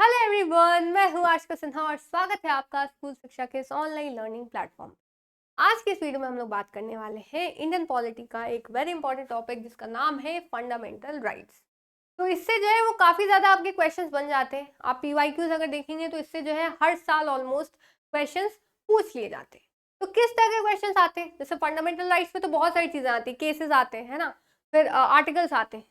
Hello everyone, मैं हूँ आशिका सिन्हा और स्वागत है आपका स्कूल शिक्षा के इस ऑनलाइन लर्निंग प्लेटफॉर्म। आज की इस वीडियो में हम लोग बात करने वाले हैं इंडियन पॉलिटी का एक वेरी इंपॉर्टेंट टॉपिक जिसका नाम है फंडामेंटल राइट्स। तो इससे जो है वो काफ़ी ज़्यादा आपके क्वेश्चंस बन जाते हैं। आप पीवाईक्यूज अगर देखेंगे तो इससे जो है हर साल ऑलमोस्ट क्वेश्चंस पूछ लिए जाते हैं। तो किस तरह के क्वेश्चंस आते हैं? जैसे फंडामेंटल राइट्स पे तो बहुत सारी चीज़ें आती हैं, केसेस आते हैं, है ना, फिर आर्टिकल्स आते हैं,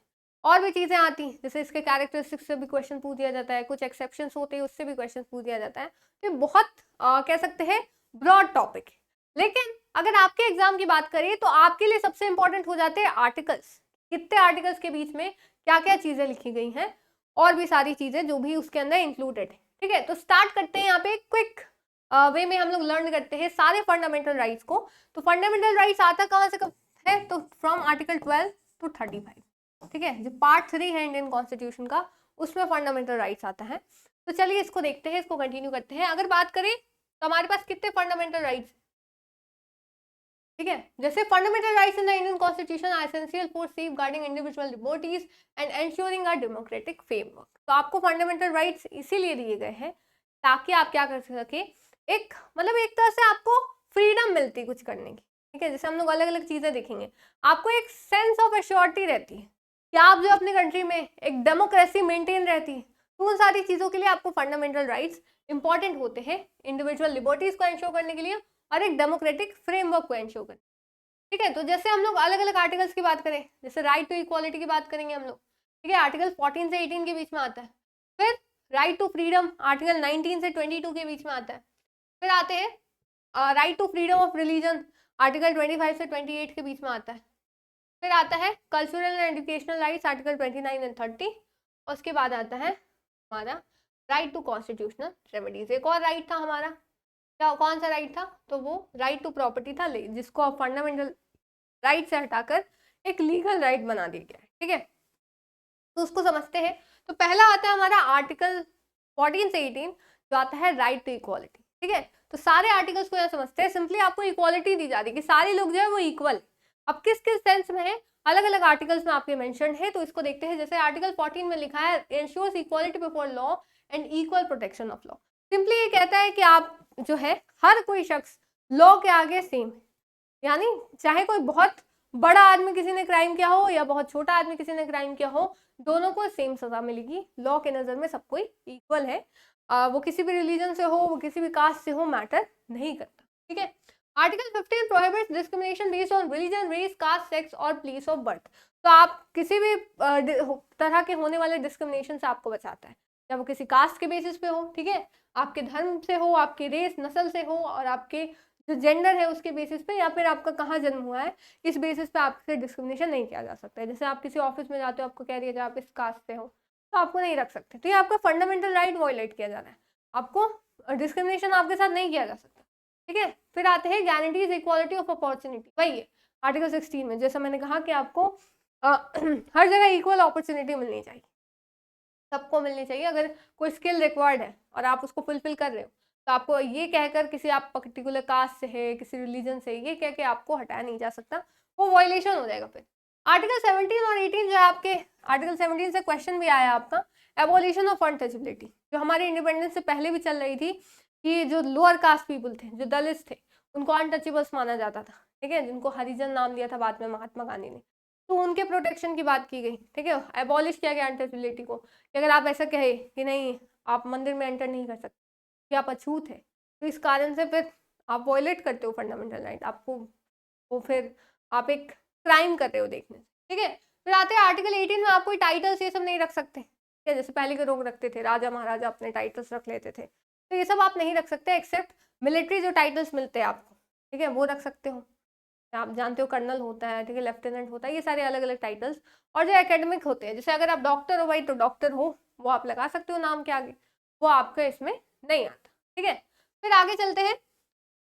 और भी चीज़ें आती हैं, जैसे इसके कैरेक्टरिस्टिक्स से भी क्वेश्चन पूछ दिया जाता है, कुछ एक्सेप्शंस होते हैं उससे भी क्वेश्चन पूछ दिया जाता है। तो ये बहुत कह सकते हैं ब्रॉड टॉपिक है। लेकिन अगर आपके एग्जाम की बात करें तो आपके लिए सबसे इंपॉर्टेंट हो जाते हैं आर्टिकल्स। कितने आर्टिकल्स के बीच में क्या क्या चीज़ें लिखी गई हैं और भी सारी चीज़ें जो भी उसके अंदर इंक्लूडेड है। ठीक है, तो स्टार्ट करते हैं यहाँ पे क्विक वे में हम लोग लर्न करते हैं सारे फंडामेंटल राइट्स को। तो फंडामेंटल राइट्स आता कहाँ से कब है? तो फ्रॉम आर्टिकल 12 टू 35। ठीक है, जो पार्ट 3 है इंडियन कॉन्स्टिट्यूशन का, उसमें फंडामेंटल राइट्स आता है। तो चलिए इसको देखते हैं, इसको कंटिन्यू करते हैं। अगर बात करें तो हमारे पास कितने फंडामेंटल राइट्स? ठीक है, जैसे fundamental rights in the Indian constitution are essential for safeguarding individual liberties and ensuring a democratic framework. तो आपको फंडामेंटल राइट्स इसीलिए दिए गए हैं ताकि आप क्या कर सके, एक मतलब एक तरह से आपको फ्रीडम मिलती कुछ करने की। ठीक है, जैसे हम लोग अलग अलग चीजें देखेंगे, आपको एक सेंस ऑफ एश्योरिटी रहती है कि आप जो अपने कंट्री में एक डेमोक्रेसी मेंटेन रहती है। तो उन सारी चीजों के लिए आपको फंडामेंटल राइट्स इंपॉर्टेंट होते हैं, इंडिविजुअल लिबर्टीज को एंश्योर करने के लिए और एक डेमोक्रेटिक फ्रेमवर्क को एंश्योर करने। ठीक है, तो जैसे हम लोग अलग अलग आर्टिकल्स की बात करें, जैसे राइट टू इक्वालिटी की बात करेंगे हम लोग। ठीक है, आर्टिकल 14 से 18 के बीच में आता है। फिर राइट टू फ्रीडम आर्टिकल 19 से 22 के बीच में आता है। फिर आते हैं right to freedom of religion article 25 से 28 के बीच में आता है। फिर आता है cultural and educational rights article 29 and 30। और उसके बाद आता है हमारा राइट टू कॉन्स्टिट्यूशनल रेमेडीज। एक और राइट था हमारा, क्या कौन सा राइट था? तो वो राइट टू प्रॉपर्टी था, जिसको आप फंडामेंटल राइट से हटाकर एक लीगल राइट बना दिया गया है। ठीक है, तो उसको समझते हैं। तो पहला आता है हमारा आर्टिकल 14 से 18 जो आता है राइट टू इक्वालिटी। ठीक है, तो सारे आर्टिकल्स को यहाँ समझते हैं। सिंपली आपको इक्वालिटी दी जा रही है कि सारे लोग जो है वो इक्वल। अब किस किस सेंस में है, अलग अलग आर्टिकल्स में आपके मेंशन है, तो इसको देखते हैं। जैसे आर्टिकल 14 में लिखा है ensures equality before law and equal protection of law. Simply ये कहता है कि आप जो है हर कोई शख्स लॉ के आगे सेम है, यानी चाहे कोई बहुत बड़ा आदमी किसी ने क्राइम किया हो या बहुत छोटा आदमी किसी ने क्राइम किया हो, दोनों को सेम सजा मिलेगी। लॉ के नज़र में सब कोई इक्वल है। वो किसी भी रिलीजन से हो, वो किसी भी कास्ट से हो, मैटर नहीं करता। ठीक है, article 15 prohibits discrimination based on religion, race, caste, sex और प्लेस ऑफ बर्थ। तो आप किसी भी तरह के होने वाले डिस्क्रिमिनेशन से आपको बचाता है, चाहे वो किसी कास्ट के बेसिस पे हो, ठीक है, आपके धर्म से हो, आपके रेस नस्ल से हो, और आपके जो जेंडर है उसके बेसिस पे, या फिर आपका कहाँ जन्म हुआ है इस बेसिस पे आपसे डिस्क्रिमिनेशन नहीं किया जा सकता है। जैसे आप किसी ऑफिस में जाते हो, आपको कह दिया जाए आप इस कास्ट से हो, तो आपको नहीं रख सकते। तो ये आपका फंडामेंटल राइट वायलेट किया जा रहा है, आपको डिस्क्रिमिनेशन आपके साथ नहीं किया जा सकता। ठीक है, फिर आते हैं गारंटीज इक्वालिटी ऑफ अपॉर्चुनिटी, वही है आर्टिकल 16 में। जैसा मैंने कहा कि आपको हर जगह इक्वल अपॉर्चुनिटी मिलनी चाहिए, सबको मिलनी चाहिए। अगर कोई स्किल रिक्वायर्ड है और आप उसको फुलफिल कर रहे हो, तो आपको ये कहकर किसी आप पर्टिकुलर कास्ट से है, किसी रिलीजन से, ये कह के आपको हटाया नहीं जा सकता, वो वायलेशन हो जाएगा। फिर आर्टिकल 17 और 18 जो है आपके, आर्टिकल 17 से क्वेश्चन भी आया आपका, एबोलिशन ऑफ अनटचेबिलिटी, जो हमारे इंडिपेंडेंस से पहले भी चल रही थी कि जो लोअर कास्ट पीपल थे, जो दलित थे, उनको अनटचेबल्स माना जाता था। ठीक है, जिनको हरिजन नाम दिया था बाद में महात्मा गांधी ने, तो उनके प्रोटेक्शन की बात की गई। ठीक है, एबॉलिश किया गया अनटचेबिलिटी को, कि अगर आप ऐसा कहे कि नहीं आप मंदिर में एंटर नहीं कर सकते, कि आप अछूत है, तो इस कारण से फिर आप वॉयलेट करते हो फंडामेंटल राइट, आपको वो फिर आप एक क्राइम कर रहे हो देखने से। ठीक है, फिर आते हैं आर्टिकल 18 में, आप कोई टाइटल्स ये सब नहीं रख सकते। ठीक है, जैसे पहले के लोग रखते थे, राजा महाराजा अपने टाइटल्स रख लेते थे, तो ये सब आप नहीं रख सकते, एक्सेप्ट मिलिट्री जो टाइटल्स मिलते हैं आपको, ठीक है, वो रख सकते हो। आप जानते हो कर्नल होता है, ठीक है, लेफ्टिनेंट होता है, ये सारे अलग अलग टाइटल्स। और जो एकेडमिक होते हैं, जैसे अगर आप डॉक्टर हो भाई, तो डॉक्टर हो वो आप लगा सकते हो नाम के आगे, वो आपका इसमें नहीं आता। ठीक है, फिर आगे चलते हैं।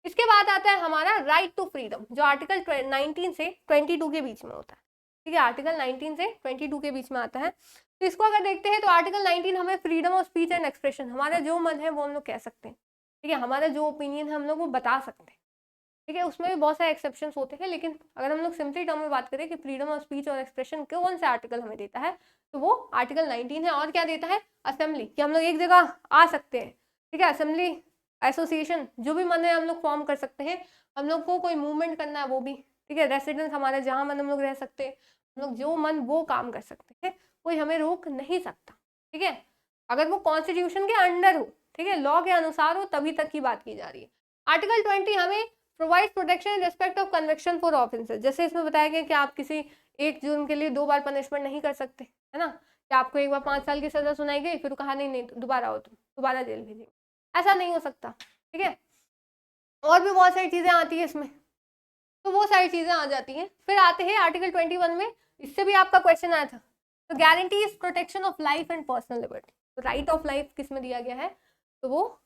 इसके बाद आता है हमारा राइट टू फ्रीडम, जो आर्टिकल 19 से 22 के बीच में होता है। ठीक है, आर्टिकल 19 से 22 के बीच में आता है। तो इसको अगर देखते हैं तो आर्टिकल 19 हमें freedom of speech and expression, हमारा जो मन है वो हम लोग कह सकते हैं। ठीक है, हमारा जो ओपिनियन है हम लोग वो बता सकते हैं। ठीक है, उसमें भी बहुत सारे एक्सेप्शन होते हैं, लेकिन अगर हम लोग सिंपली टर्म में बात करें कि फ्रीडम ऑफ स्पीच और एक्सप्रेशन कौन सा आर्टिकल हमें देता है, तो वो आर्टिकल 19 है। और क्या देता है, असेंबली, कि हम लोग एक जगह आ सकते हैं, ठीक है, असेंबली, एसोसिएशन, जो भी मन है हम लोग फॉर्म कर सकते हैं, हम लोग को कोई मूवमेंट करना है वो भी, ठीक है, रेसिडेंस हमारा जहाँ मन हम लोग रह सकते हैं, हम लोग जो मन वो काम कर सकते हैं, कोई हमें रोक नहीं सकता, ठीक है, अगर वो कॉन्स्टिट्यूशन के अंडर हो, ठीक है, लॉ के अनुसार हो, तभी तक की बात की जा रही है। आर्टिकल 20 हमें provide protection in respect of conviction for offences, जैसे इसमें बताया गया कि आप किसी एक जुर्म के लिए 2 बार पनिशमेंट नहीं कर सकते, है ना, कि आपको एक बार 5 साल की सजा सुनाई गई, फिर कहा नहीं नहीं दोबारा हो, तुम दोबारा जेल भेजिए, ऐसा नहीं हो सकता, ठीक है। और भी बहुत सारी चीजें आती है इसमें, तो वो सारी चीजें आ जाती हैं। फिर आते हैं आर्टिकल 21 में, इससे भी आपका क्वेश्चन आया था, तो guarantee is protection of life and personal liberty, तो राइट ऑफ लाइफ किसमें दिया गया है, तो वो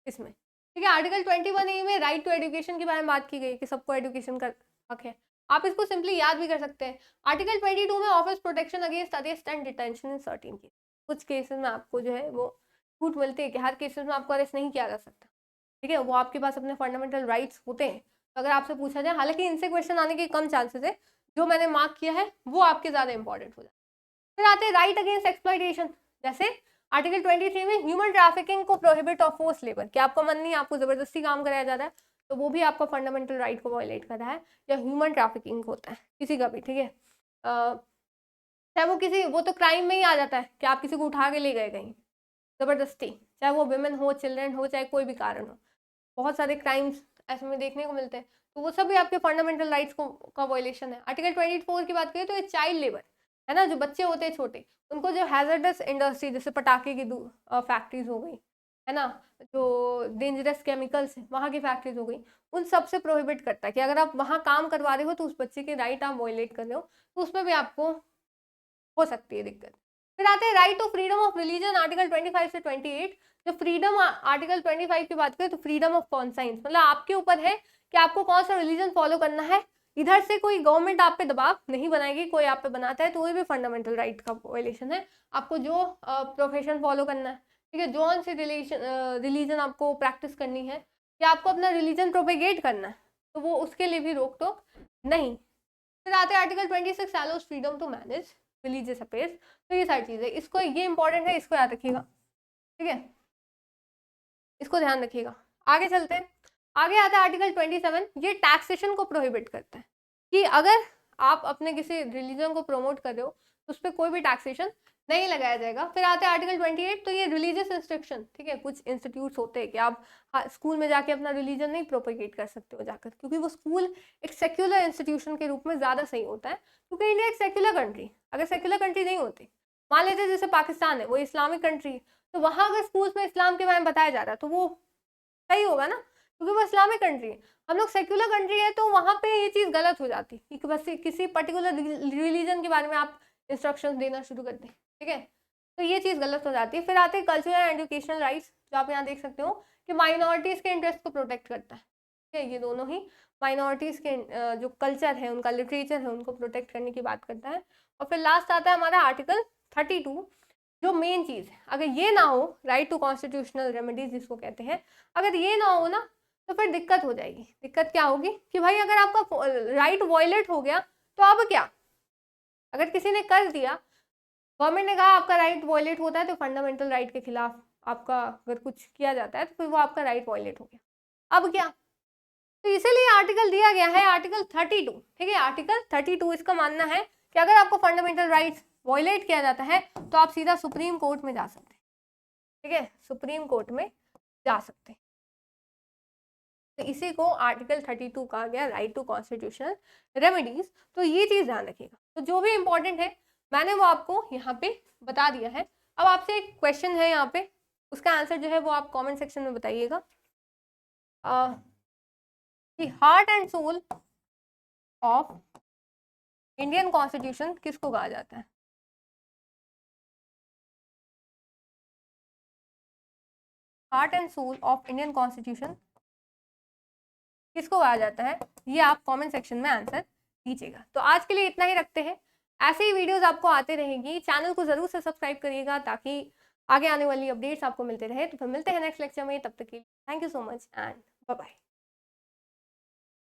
इसमें, ठीक है। आर्टिकल 21A में राइट टू एजुकेशन के बारे में बात की गई कि सबको एजुकेशन का हक है, आप इसको सिंपली याद भी कर सकते हैं। आर्टिकल 22 में office protection against arrest and detention in certain case, कुछ केसेस में आपको जो है वो छूट मिलती है कि हर केसेस में आपको अरेस्ट नहीं किया जा सकता, ठीक है, वो आपके पास अपने फंडामेंटल राइट्स होते हैं। तो अगर आपसे पूछा जाए, हालांकि इनसे क्वेश्चन आने के कम चांसेस है, जो मैंने मार्क किया है वो आपके ज्यादा इंपॉर्टेंट हो जाए। फिर आते हैं राइट अगेंस्ट एक्सप्लॉइटेशन, जैसे आर्टिकल 23 में ह्यूमन ट्रैफिकिंग को प्रोहिबिट ऑफ फोर्स लेबर, कि आपका मन नहीं, आपको जबरदस्ती काम कराया जा रहा है, तो वो भी आपका फंडामेंटल राइट को वायलेट कर रहा है, या ह्यूमन ट्रैफिकिंग होता है किसी का भी, ठीक है, चाहे वो किसी, वो तो क्राइम में ही आ जाता है कि आप किसी को उठा के ले गए कहीं जबरदस्ती, चाहे वो वुमेन हो, चिल्ड्रन हो, चाहे कोई भी कारण हो, बहुत सारे क्राइम्स ऐसे में देखने को मिलते हैं, तो वो सब भी आपके फंडामेंटल राइट्स को का वायलेशन है। आर्टिकल 24 की बात करें तो ये चाइल्ड लेबर है ना, जो बच्चे होते हैं छोटे, उनको जो हैजर्डस इंडस्ट्री, जैसे पटाखे की फैक्ट्रीज हो गई, है ना, जो डेंजरस केमिकल्स है वहाँ की फैक्ट्रीज हो गई, उन सब से प्रोहिबिट करता है कि अगर आप वहाँ काम करवा रहे हो तो उस बच्चे के राइट आप वायलेट कर रहे हो, तो उसमें भी आपको हो सकती है दिक्कत। फिर आते हैं right to freedom of religion, article 25 से 28। जो फ्रीडम आर्टिकल 25 की बात करें तो फ्रीडम ऑफ कॉन्साइंस, मतलब आपके ऊपर है कि आपको कौन सा रिलीजन फॉलो करना है, इधर से कोई गवर्नमेंट आप पे दबाव नहीं बनाएगी, कोई आप पे बनाता है तो वो भी फंडामेंटल राइट का वायलेशन है। आपको जो प्रोफेशन फॉलो करना है, ठीक है, जो से रिलीजन आपको प्रैक्टिस करनी है, या आपको अपना रिलीजन प्रोपेगेट करना है, तो वो उसके लिए भी रोक टोक नहीं। फिर आते हैं article 26 allows freedom to manage religious affairs, तो ये सारी चीजें, इसको ये इंपॉर्टेंट है, इसको याद रखिएगा, ठीक है, इसको ध्यान रखिएगा। आगे चलते हैं, आगे आता है आर्टिकल 27, ये टैक्सेशन को प्रोहिबिट करता है कि अगर आप अपने किसी रिलीजन को प्रमोट कर रहे हो तो उस पर कोई भी टैक्सेशन नहीं लगाया जाएगा। फिर आते हैं आर्टिकल 28, तो ये रिलीजियस इंस्ट्रक्शन, ठीक है, कुछ इंस्टीट्यूट्स होते हैं कि आप स्कूल में जाके अपना रिलीजन नहीं प्रोपेगेट कर सकते हो जाकर, क्योंकि वो स्कूल एक सेक्युलर इंस्टीट्यूशन के रूप में ज़्यादा सही होता है, क्योंकि इंडिया एक सेक्युलर कंट्री, अगर सेक्युलर कंट्री नहीं होती, मान लेते जैसे पाकिस्तान है वो इस्लामिक कंट्री है, तो वहाँ अगर स्कूल्स में इस्लाम के बारे में बताया जा रहा है तो वो सही होगा ना, क्योंकि वो इस्लामिक कंट्री है। हम लोग सेक्युलर कंट्री है तो वहाँ पे ये चीज़ गलत हो जाती है कि बस किसी पर्टिकुलर रिलीजन के बारे में आप इंस्ट्रक्शंस देना शुरू कर दें, ठीक है, तो ये चीज़ गलत हो जाती है। फिर आते हैं कल्चरल एंड एजुकेशनल राइट्स, जो आप यहाँ देख सकते हो कि माइनॉरिटीज़ के इंटरेस्ट को प्रोटेक्ट करता है, ठीक है, ये दोनों ही माइनॉरिटीज़ के जो कल्चर है, उनका लिटरेचर है, उनको प्रोटेक्ट करने की बात करता है। और फिर लास्ट आता है हमारा आर्टिकल 32, जो मेन चीज़ है, अगर ये ना हो, राइट टू कॉन्स्टिट्यूशनल रेमेडीज जिसको कहते हैं, अगर ये ना हो ना तो फिर दिक्कत हो जाएगी। दिक्कत क्या होगी कि भाई अगर आपका राइट वायलेट हो गया तो अब क्या, अगर किसी ने कर दिया, गवर्नमेंट ने कहा आपका राइट वायलेट होता है, तो फंडामेंटल राइट के खिलाफ आपका अगर कुछ किया जाता है तो फिर वो आपका राइट वायलेट हो गया, अब क्या, तो इसीलिए आर्टिकल दिया गया है आर्टिकल 32, ठीक है, आर्टिकल 32 इसका मानना है कि अगर आपको फंडामेंटल राइट्स वायलेट किया जाता है तो आप सीधा सुप्रीम कोर्ट में जा सकते हैं, ठीक है, सुप्रीम कोर्ट में जा सकते हैं। तो इसी को आर्टिकल 32 कहा गया, राइट टू कॉन्स्टिट्यूशनल रेमेडीज। तो ये चीज ध्यान रखिएगा, तो जो भी इंपॉर्टेंट है मैंने वो आपको यहाँ पे बता दिया है। अब आपसे एक क्वेश्चन है यहाँ पे, उसका आंसर जो है वो आप कमेंट सेक्शन में बताइएगा कि heart and soul of Indian constitution किसको कहा जाता है। Heart and soul of Indian constitution किसको कहा जाता है, ये आप कमेंट सेक्शन में आंसर दीजिएगा। तो आज के लिए इतना ही रखते हैं, ऐसे ही वीडियोस आपको आते रहेंगी, चैनल को जरूर से सब्सक्राइब करिएगा ताकि आगे आने वाली अपडेट्स आपको मिलते रहे। तो फिर मिलते हैं नेक्स्ट लेक्चर में, तब तक के लिए thank you so much and bye bye.